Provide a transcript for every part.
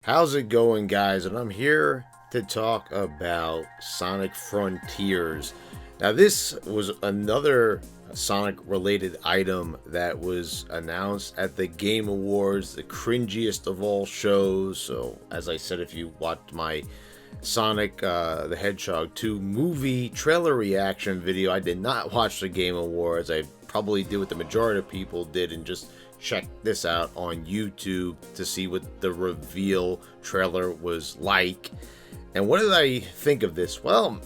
How's it going, guys? And I'm here to talk about Sonic Frontiers. Now, this was another Sonic related item that was announced at the Game Awards, the cringiest of all shows. So, as I said, if you watched my Sonic the Hedgehog 2 movie trailer reaction video, I did not watch the Game Awards. I probably did what the majority of people did and just check this out on YouTube to see what the reveal trailer was like. And what did I think of this? Well,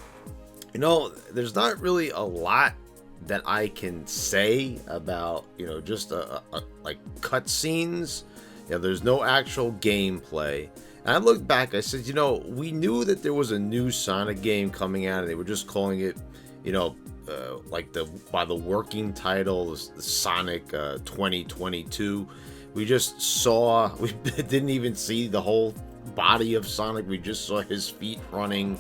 there's not really a lot that I can say about, just like cutscenes. There's no actual gameplay. And I looked back, I said, we knew that there was a new Sonic game coming out, and they were just calling it, by the working title, the Sonic 2022. We just saw, we didn't even see the whole body of Sonic. We just saw his feet running,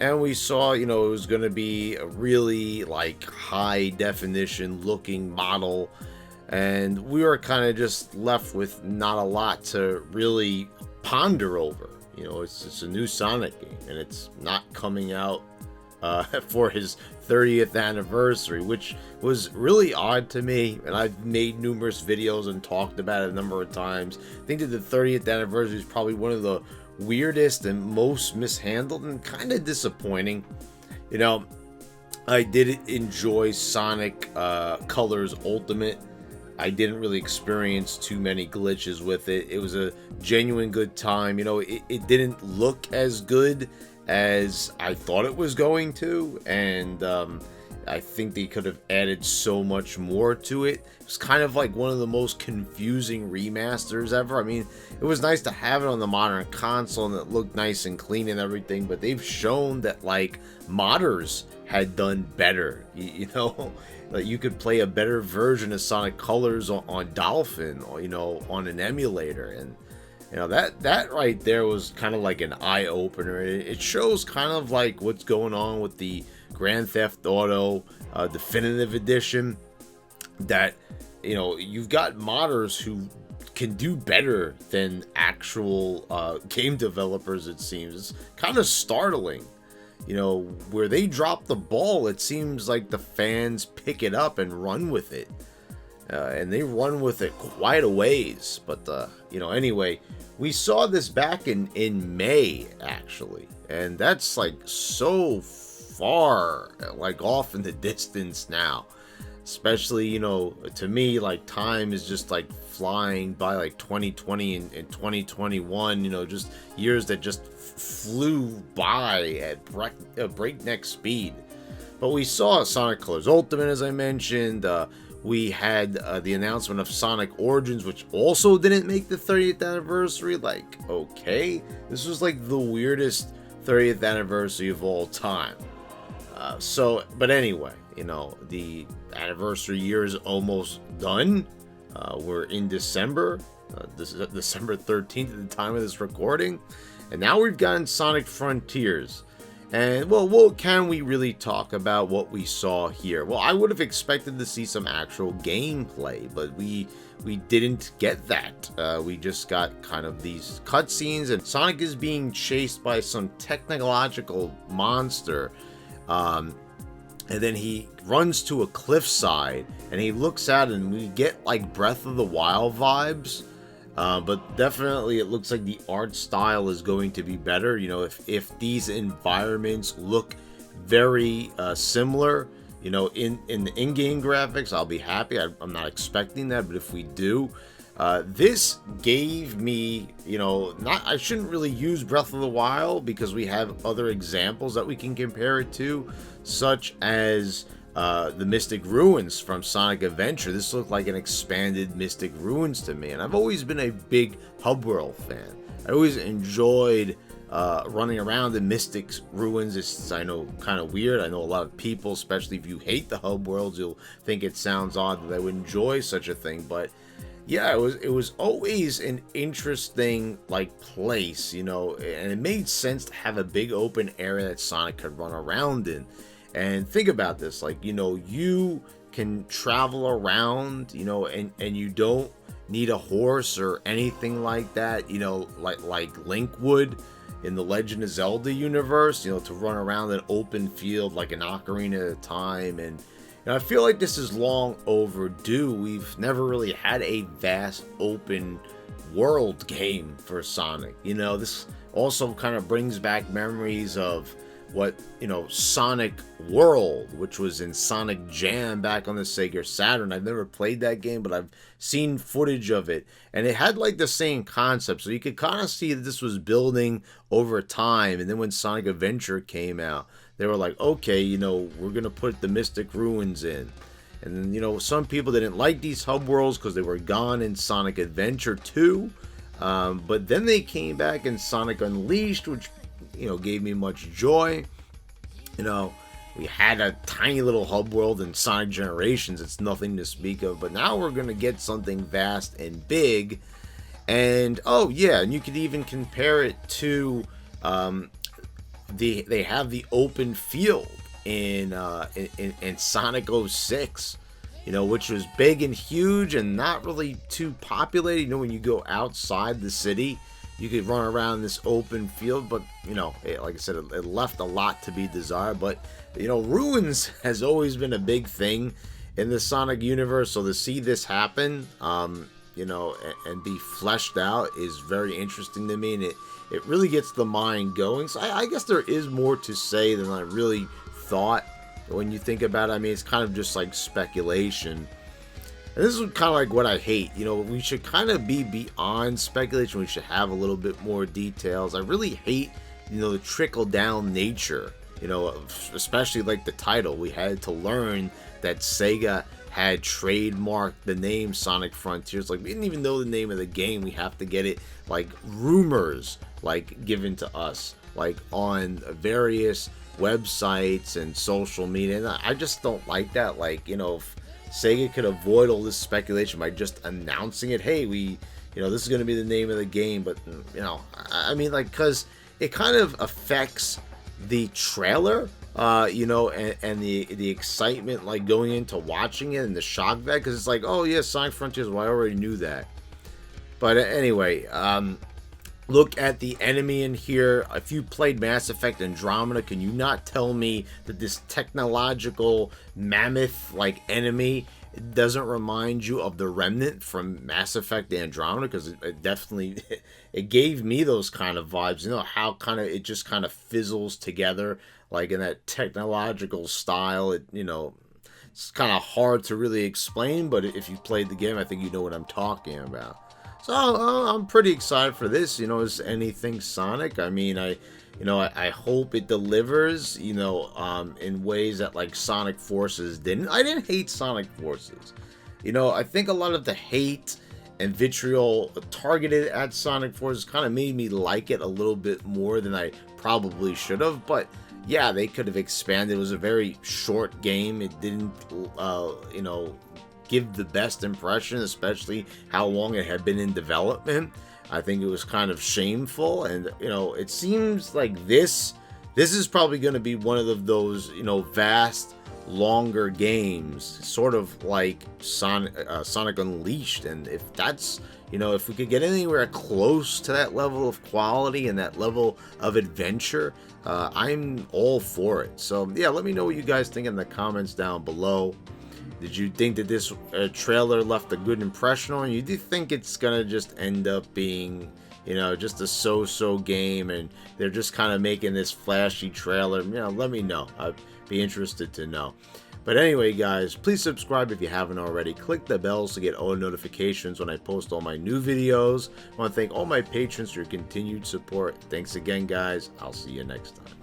and we saw, it was going to be a really like high definition looking model, and we were kind of just left with not a lot to really ponder over. It's a new Sonic game, and it's not coming out for his 30th anniversary, which was really odd to me. And I've made numerous videos and talked about it a number of times. I think that the 30th anniversary is probably one of the weirdest and most mishandled and kind of disappointing. I did enjoy Sonic Colors Ultimate. I didn't really experience too many glitches with it. It was a genuine good time. It didn't look as good as I thought it was going to, and I think they could have added so much more to it. It's kind of like one of the most confusing remasters ever. I mean, it was nice to have it on the modern console, and it looked nice and clean and everything, but they've shown that, like, modders had done better. Like you could play a better version of Sonic Colors on Dolphin, or, on an emulator, and that right there was kind of like an eye-opener. It shows kind of like what's going on with the Grand Theft Auto Definitive Edition, that you've got modders who can do better than actual game developers. It seems it's kind of startling. Where they drop the ball, it seems like the fans pick it up and run with it. And they run with it quite a ways. But, anyway, we saw this back in May, actually. And that's, like, so far, like, off in the distance now. Especially, to me, like, time is just, like, flying by, like, 2020 and 2021, just years that just flew by at breakneck speed. But we saw Sonic Colors Ultimate, as I mentioned. We had the announcement of Sonic Origins, which also didn't make the 30th anniversary. Like, okay, this was like the weirdest 30th anniversary of all time. But anyway, the anniversary year is almost done. We're in December. This is December 13th at the time of this recording. And now we've gotten Sonic Frontiers. And, well, what can we really talk about what we saw here? Well, I would have expected to see some actual gameplay, but we didn't get that. We just got kind of these cutscenes, and Sonic is being chased by some technological monster. And then he runs to a cliffside, and he looks out, and we get, like, Breath of the Wild vibes. But definitely it looks like the art style is going to be better. If these environments look very similar, in the in-game graphics, I'll be happy. I'm not expecting that, but if we do, this gave me, I shouldn't really use Breath of the Wild because we have other examples that we can compare it to, such as the Mystic Ruins from Sonic Adventure. This looked like an expanded Mystic Ruins to me, and I've always been a big Hub World fan. I always enjoyed running around in Mystic Ruins. It's, I know, kind of weird. I know a lot of people, especially if you hate the Hub Worlds, you'll think it sounds odd that I would enjoy such a thing, but yeah, it was always an interesting, like, place, and it made sense to have a big open area that Sonic could run around in. And think about this, like, you can travel around, and you don't need a horse or anything like that, like Link would in the Legend of Zelda universe, to run around an open field like an ocarina at a time. And I feel like this is long overdue. We've never really had a vast open world game for Sonic. This also kind of brings back memories of what Sonic World, which was in Sonic Jam back on the Sega Saturn. I've never played that game, but I've seen footage of it, and it had like the same concept, so you could kind of see that this was building over time. And then when Sonic Adventure came out, they were like, okay, we're gonna put the Mystic Ruins in. And then some people didn't like these hub worlds because they were gone in Sonic Adventure 2, but then they came back in Sonic Unleashed, which gave me much joy. We had a tiny little hub world in Sonic Generations. It's nothing to speak of, but now we're gonna get something vast and big. And oh yeah, and you could even compare it to they have the open field in Sonic 06, which was big and huge and not really too populated. When you go outside the city, you could run around this open field, but like I said, it left a lot to be desired. But Ruins has always been a big thing in the Sonic universe, so to see this happen, and be fleshed out is very interesting to me, and it really gets the mind going. So I guess there is more to say than I really thought when you think about it. I mean, it's kind of just like speculation. And this is kind of like what I hate. We should kind of be beyond speculation. We should have a little bit more details. I really hate, the trickle-down nature, especially like the title. We had to learn that Sega had trademarked the name Sonic Frontiers. Like, we didn't even know the name of the game. We have to get it, like, rumors, like, given to us, like, on various websites and social media. And I just don't like that. Like, if Sega could avoid all this speculation by just announcing it. Hey, this is going to be the name of the game. But, I mean, like, because it kind of affects the trailer, and the excitement, like, going into watching it and the shock value. Because it's like, oh, yeah, Sonic Frontiers. Well, I already knew that. But anyway, look at the enemy in here. If you played Mass Effect Andromeda, can you not tell me that this technological mammoth-like enemy doesn't remind you of the Remnant from Mass Effect Andromeda? Because it definitely, it gave me those kind of vibes. How kind of it just kind of fizzles together, like in that technological style. It's kind of hard to really explain, but if you played the game, I think you know what I'm talking about. So I'm pretty excited for this. As anything Sonic. I mean, I hope it delivers. In ways that like Sonic Forces didn't. I didn't hate Sonic Forces. I think a lot of the hate and vitriol targeted at Sonic Forces kind of made me like it a little bit more than I probably should have. But yeah, they could have expanded. It was a very short game. It didn't, give the best impression, especially how long it had been in development. I think it was kind of shameful, and it seems like this is probably going to be one of those vast, longer games, sort of like Sonic Unleashed. And if that's if we could get anywhere close to that level of quality and that level of adventure, I'm all for it. So yeah, let me know what you guys think in the comments down below. Did you think that this trailer left a good impression on you? Do you think it's gonna just end up being, just a so-so game, and they're just kind of making this flashy trailer? Let me know. I'd be interested to know. But anyway, guys, please subscribe if you haven't already. Click the bells to get all notifications when I post all my new videos. I want to thank all my patrons for your continued support. Thanks again, guys. I'll see you next time.